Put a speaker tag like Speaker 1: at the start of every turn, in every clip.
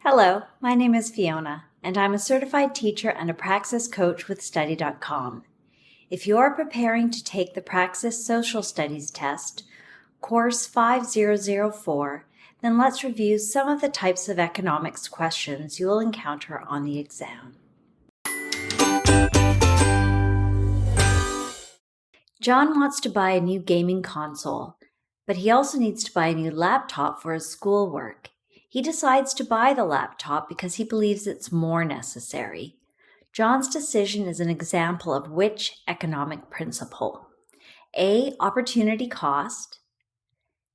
Speaker 1: Hello, my name is Fiona, and I'm a certified teacher and a Praxis coach with Study.com. If you are preparing to take the Praxis Social Studies test, course 5004, then let's review some of the types of economics questions you will encounter on the exam. John wants to buy a new gaming console, but he also needs to buy a new laptop for his schoolwork. He decides to buy the laptop because he believes it's more necessary. John's decision is an example of which economic principle? A. Opportunity cost.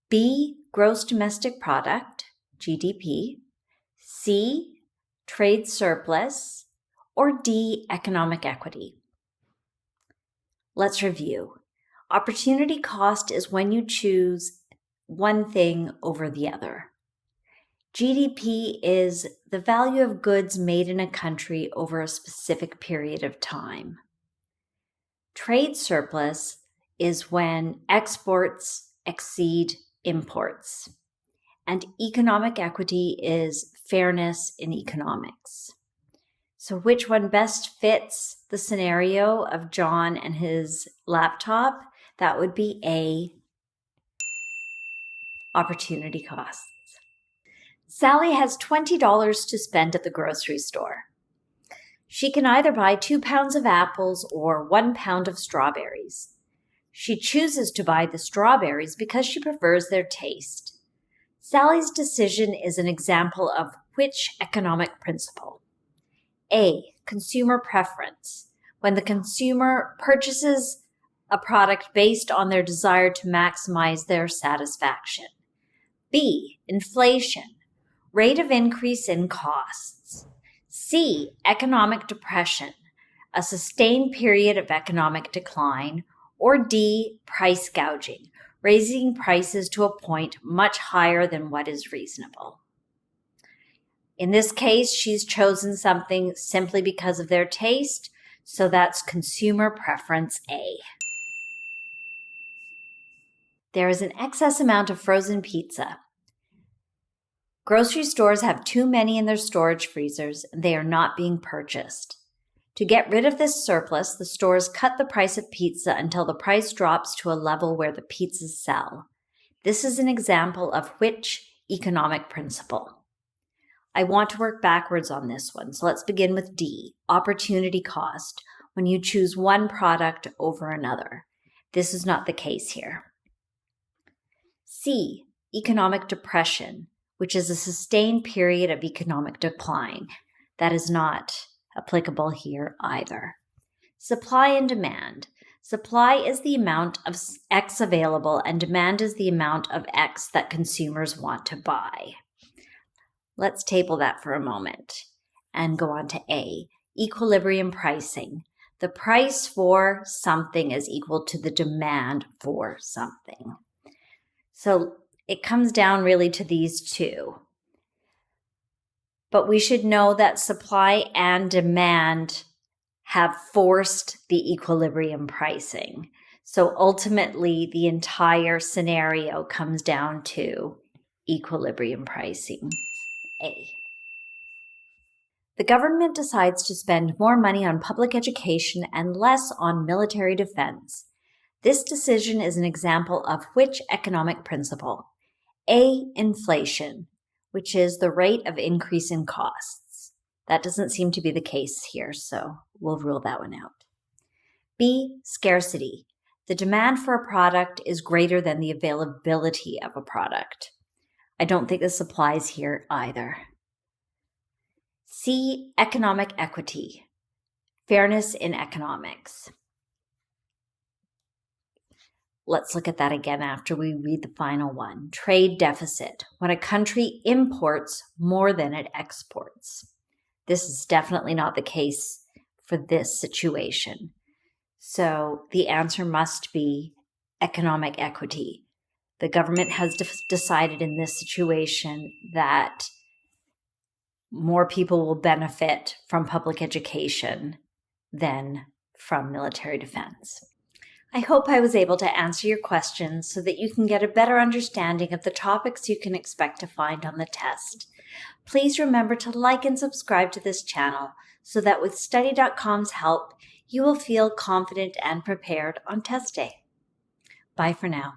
Speaker 1: B. Gross domestic product, GDP. C. Trade surplus. Or D. Economic equity. Let's review. Opportunity cost is when you choose one thing over the other. GDP is the value of goods made in a country over a specific period of time. Trade surplus is when exports exceed imports. And economic equity is fairness in economics. So which one best fits the scenario of John and his laptop? That would be A, opportunity costs. Sally has $20 to spend at the grocery store. She can either buy 2 pounds of apples or 1 pound of strawberries. She chooses to buy the strawberries because she prefers their taste. Sally's decision is an example of which economic principle? A. Consumer preference, when the consumer purchases a product based on their desire to maximize their satisfaction. B. Inflation, rate of increase in costs. C. Economic depression, a sustained period of economic decline. Or D. Price gouging, raising prices to a point much higher than what is reasonable. In this case, she's chosen something simply because of their taste, so that's consumer preference A. There is an excess amount of frozen pizza. Grocery stores have too many in their storage freezers, and they are not being purchased. To get rid of this surplus, the stores cut the price of pizza until the price drops to a level where the pizzas sell. This is an example of which economic principle? I want to work backwards on this one, so let's begin with D, opportunity cost, when you choose one product over another. This is not the case here. C, economic depression, which is a sustained period of economic decline. That is not applicable here either. Supply and demand. Supply is the amount of X available, and demand is the amount of X that consumers want to buy. Let's table that for a moment and go on to A, equilibrium pricing. The price for something is equal to the demand for something. So it comes down really to these two. But we should know that supply and demand have forced the equilibrium pricing. So ultimately, the entire scenario comes down to equilibrium pricing. A. The government decides to spend more money on public education and less on military defense. This decision is an example of which economic principle? A. Inflation, which is the rate of increase in costs. That doesn't seem to be the case here, so we'll rule that one out. B. Scarcity. The demand for a product is greater than the availability of a product. I don't think this applies here either. C. Economic equity. Fairness in economics. Let's look at that again after we read the final one. Trade deficit, when a country imports more than it exports. This is definitely not the case for this situation. So the answer must be economic equity. The government has decided in this situation that more people will benefit from public education than from military defense. I hope I was able to answer your questions so that you can get a better understanding of the topics you can expect to find on the test. Please remember to like and subscribe to this channel so that with Study.com's help, you will feel confident and prepared on test day. Bye for now.